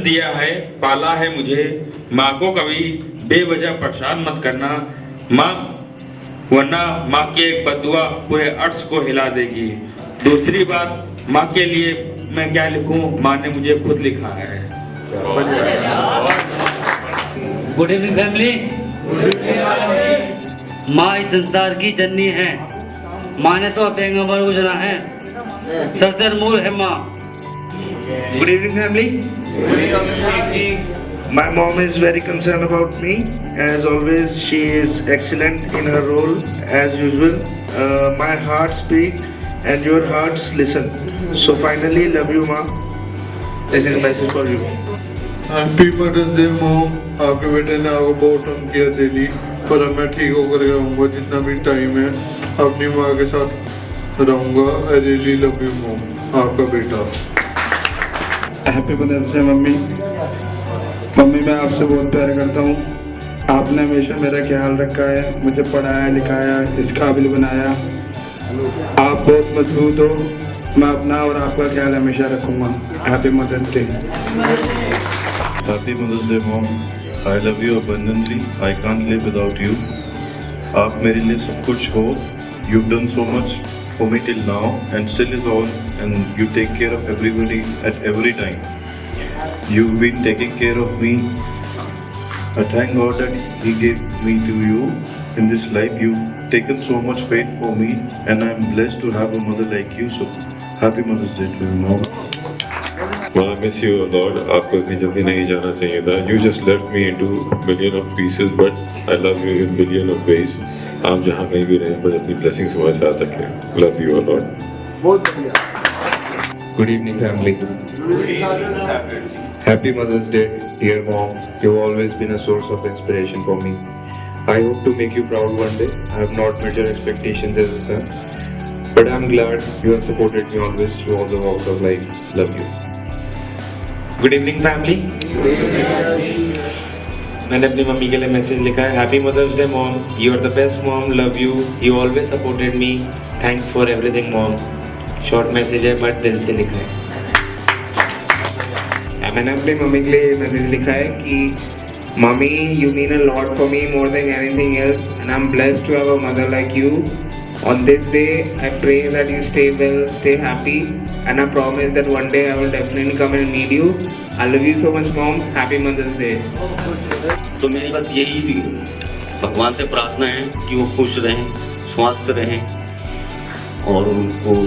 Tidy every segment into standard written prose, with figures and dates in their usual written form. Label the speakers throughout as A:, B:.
A: दिया है, पाला है मुझे, माँ को कभी बेवजह परेशान मत करना माँ, वरना माँ की एक बददुआ पूरे अर्श को हिला देगी। दूसरी बात, माँ के लिए मैं क्या लिखूं, माँ ने मुझे खुद लिखा है।
B: Good evening family. माँ इस संसार की जननी है, माँ ने तो पैगंबर को जना है, सबसे अनमोल है माँ।
C: Good evening, family. My mom is very concerned about me. As always, she is excellent in her role as usual. My heart speaks and your hearts listen. So finally, love you, ma. This is message for you.
D: Happy mother's day mom. आपके बेटे ने आपको बहुत तंग किया daily, पर अब मैं ठीक होकर रहूँगा जितना भी टाइम है, अपनी माँ के साथ रहूँगा। I really love you mom. आपका बेटा।
E: Happy mother's day mummy. Mummy मैं आपसे बहुत प्यार करता हूँ। आपने हमेशा मेरा ख्याल रखा है, मुझे पढ़ाया लिखाया, इस काबिल बनाया। आप बहुत मजबूत हो, मैं अपना और आपका ख्याल हमेशा रखूँगा। Happy mother's day.
F: Happy Mother's Day, Mom. I love you abundantly. I can't live without you. आप मेरे लिए सब कुछ हो. You've done so much for me till now and still is all, and you take care of everybody at every time. You've been taking care of me. I thank God that He gave me to you in this life. You've taken so much pain for me, and I'm blessed to have a mother like you. So, Happy Mother's Day to you, Mom.
G: I miss you a lot. आपको इतनी जल्दी नहीं जाना चाहिए था. You just left me into billion of pieces, but I love you in billion of ways. आप जहाँ कहीं भी रहें, बस अपनी blessings हमारे साथ रखें. Love you a lot.
C: बहुत बढ़िया।
H: Good evening, family. Happy Mother's Day, dear mom. You've always been a source of inspiration for me. I hope to make you proud one day. I have not met your expectations as a son, but I'm glad you have supported me always through all the walks of life. Love you.
I: Good evening family. मैंने अपनी mummy के लिए message लिखा है, happy mother's day mom, you are the best mom, love you, you always supported me, thanks for everything mom. Short message है but दिल से लिखा है।
J: मैंने अपनी मम्मी के लिए मैसेज लिखा है कि mummy you mean a lot for me more than anything else and I am blessed to have a mother like you. On this day, I pray that you stay well, stay happy, and I promise that one day I will definitely come and meet you. I love you so much, Mom. Happy Mother's Day.
B: तो मेरी बस यही भगवान से प्रार्थना है कि वो खुश रहें, स्वस्थ रहें, और उनको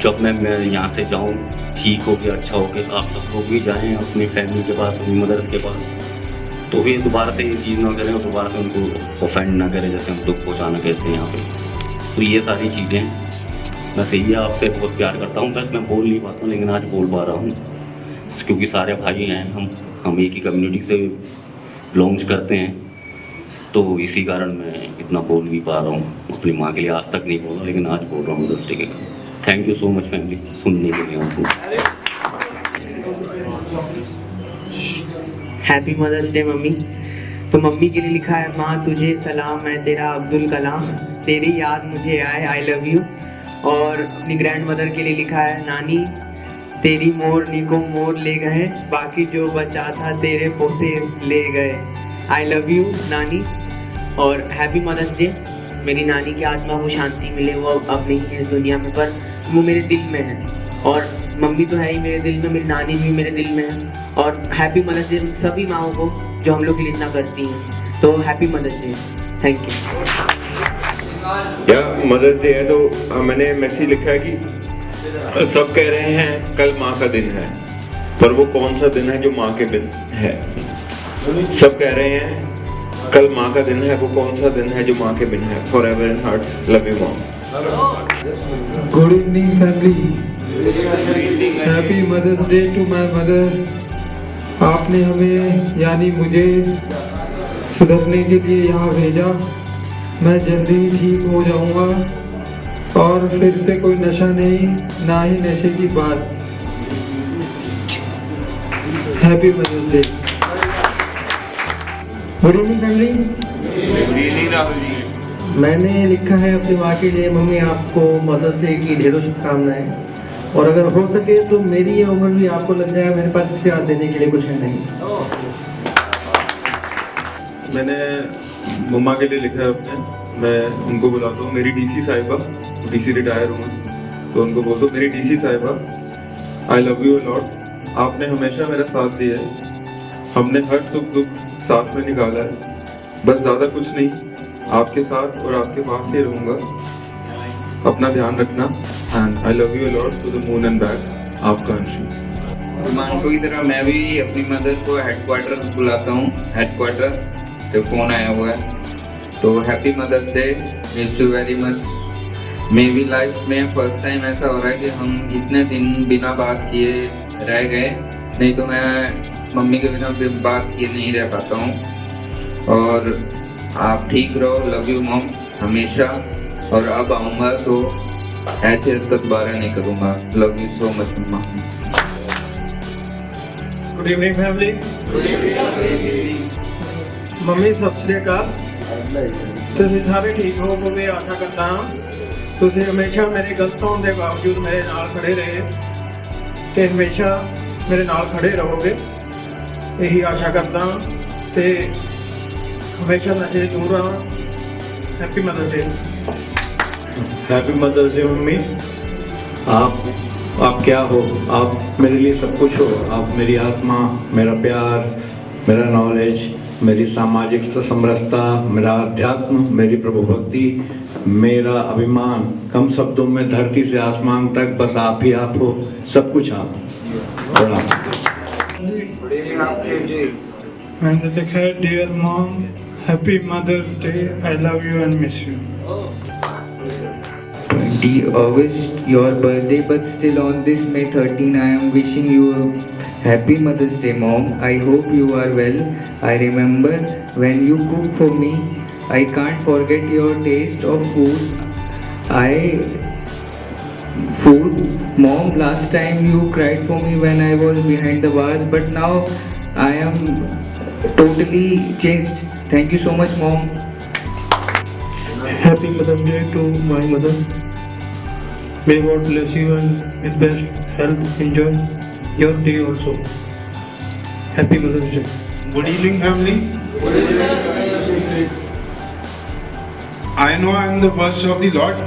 B: जब मैं यहाँ से जाऊँ ठीक हो गया, अच्छा हो गया, आप सब लोग भी जाएँ अपनी फैमिली के पास, अपनी मदर्स के पास, तो वे दोबारा से ये चीज़ ना करें और दोबारा से उनको ऑफेंड ना करें, जैसे हम दुख पहुँचाना कहते हैं यहाँ पे। तो ये सारी चीज़ें बस यही आपसे बहुत प्यार करता हूँ। बस मैं बोल नहीं पाता हूँ, लेकिन आज बोल पा रहा हूँ क्योंकि सारे भाई हैं, हम एक ही कम्युनिटी से बिलोंग्स करते हैं, तो इसी कारण मैं इतना बोल नहीं पा रहा हूँ। अपनी माँ के लिए आज तक नहीं बोला, लेकिन आज बोल रहा हूँ मदर्स डे के। Thank you so much family सुनने के लिए आपको।
J: Happy mother's day mummy. तो मम्मी के लिए लिखा है, माँ तुझे सलाम, मैं तेरा अब्दुल कलाम, तेरी याद मुझे आए, आई लव यू। और अपनी ग्रैंड मदर के लिए लिखा है, नानी तेरी मोरनी को मोर ले गए, बाकी जो बचा था तेरे पोते ले गए, आई लव यू नानी। और हैप्पी मदर्स डे। मेरी नानी की आत्मा को शांति मिले, वो अब नहीं है इस दुनिया में, पर वो मेरे दिल में है, और मम्मी तो है ही मेरे दिल में, मेरी नानी भी मेरे दिल में है। और हैप्पी मदर्स डे सभी माँओं को जो हम लोग के लिए इतना करती हैं। तो happy mother's day, thank you.
G: या मदर्स डे है तो मैंने मैसेज लिखा है कि सब कह रहे हैं कल माँ का दिन है, पर वो कौन सा दिन है जो माँ के दिन है? सब कह रहे हैं कल माँ का दिन है, वो कौन सा दिन है जो माँ के बिन है? Forever in hearts, love you mom.
E: Good evening family. Happy mother's day to my mother. आपने हमें यानी मुझे सुधरने के लिए यहाँ भेजा, मैं जल्दी ही ठीक हो जाऊँगा और फिर से कोई नशा नहीं, ना ही नशे की बात। Happy mother's day. Good evening family. मैंने लिखा है अपनी माँ के लिए, मम्मी आपको मदर्स डे की ढेरों शुभकामनाएं, और अगर हो सके तो मेरी ये उम्र भी आपको लग जाए, मेरे पास इससे याद देने के लिए कुछ है नहीं।
F: मैंने मम्मा के लिए लिखा है अपने, मैं उनको बुलाता हूँ, मेरी डीसी साहिबा, डीसी रिटायर हुए, तो उनको बोलता हूँ मेरी डीसी साहिबा, आई लव यू लॉट। आपने हमेशा मेरा साथ दिया है, हमने हर सुख दुख साथ में निकाला है, बस ज़्यादा कुछ नहीं, आपके साथ और आपके पास ही रहूँगा, अपना ध्यान रखना, and I love you lot to the moon and back. आपका अंशु।
H: मानको की तरह मैं भी अपनी मदर को हेडक्वार्टर बुलाता हूँ, हेडक्वार्टर से फ़ोन आया हुआ है, तो happy mother's day, miss you very much. मेरी लाइफ में फर्स्ट टाइम ऐसा हो रहा है कि हम इतने दिन बिना बात किए रह गए, नहीं तो मैं मम्मी के बिना बात किए नहीं रह पाता हूँ। और आप ठीक रहो, लव यू मॉम हमेशा, और अब आऊँगा तो ऐसे हरकत दोबारा नहीं करूँगा। Love you so much mamma.
E: Good evening family. Mummy सत श्री अकाल। तुसीं सारे ठीक हो वो मैं आशा करता हाँ। तुसीं हमेशा मेरे गलत होने के बावजूद मेरे नाल खड़े रहे ते हमेशा मेरे नाल खड़े रहोगे, यही आशा करता हाँ ते हमेशा नशे दूर रहा। Happy mother's day.
K: Happy mother's day mummy. आप क्या हो, आप मेरे लिए सब कुछ हो। आप मेरी आत्मा, मेरा प्यार, मेरा नॉलेज, मेरी सामाजिक समरसता, मेरा अध्यात्म, मेरी प्रभु भक्ति, मेरा अभिमान, कम शब्दों में धरती से आसमान तक बस आप ही आप हो, सब कुछ आप।
E: मैंने लिखा है dear mom, happy mother's day, I love you and miss you.
H: 20 August your birthday, but still on this May 13 I am wishing you a happy Mother's Day mom. I hope you are well. I remember when you cook for me. I can't forget your taste of food. Mom, last time you cried for me when I was behind the bars, but now I am totally changed. Thank you so much mom.
E: Happy Mother's Day to my mother. May God bless you and with best health. Enjoy your day also. Happy Mother's Day.
L: Good evening, family. I know I am the worst of the lot,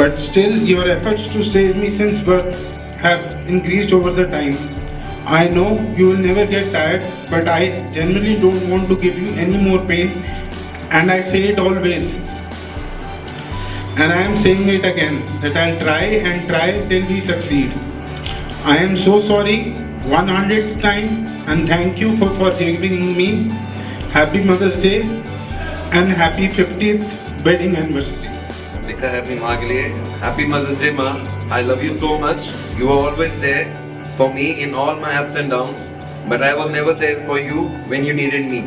L: but still your efforts to save me since birth have increased over the time. I know you will never get tired, but I genuinely don't want to give you any more pain, and I say it always. And I am saying it again, that I'll try and try till we succeed. I am so sorry 100th time, and thank you for forgiving me. Happy Mother's Day and happy 50th wedding anniversary.
M: लिखा है अपनी माँ के लिए, Happy Mother's Day माँ, I love you so much. You are always there for me in all my ups and downs, but I was never there for you when you needed me.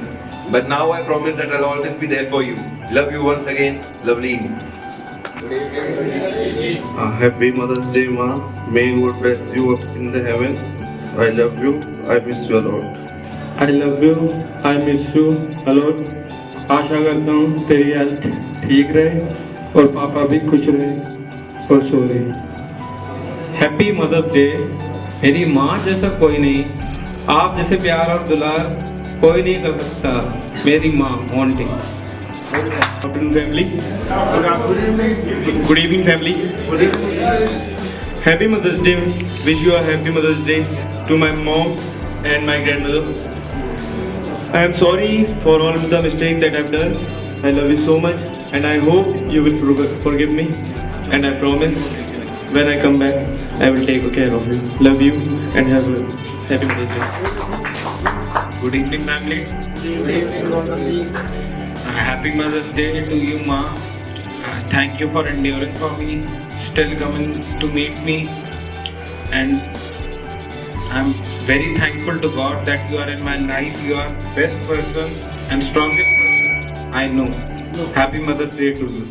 M: But now I promise that I'll always be there for you. Love you once again, lovely.
C: Happy Mother's Day, Ma. May God bless you up in the heaven. I love you. I miss you a lot.
E: I love you. I miss you a lot. आशा करता हूँ तेरी health ठीक रहे और पापा भी खुश रहे और सो रहे। Happy mother's day. मेरी माँ जैसा कोई नहीं, आप जैसे प्यार और दुलार कोई नहीं कर सकता। मेरी माँ Monty.
L: Afternoon family. Good evening family. Happy Mother's Day. Wish you a happy Mother's Day to my mom and my grandmother. I am sorry for all the mistakes that I've done. I love you so much and I hope you will forgive me. And I promise when I come back, I will take care of you. Love you and have a happy Mother's Day. Good evening family. Good evening. Happy Mother's Day to you, Ma. Thank you for enduring for me, still coming to meet me, and I'm very thankful to God that you are in my life. You are best person and strongest person I know. Happy Mother's Day to you.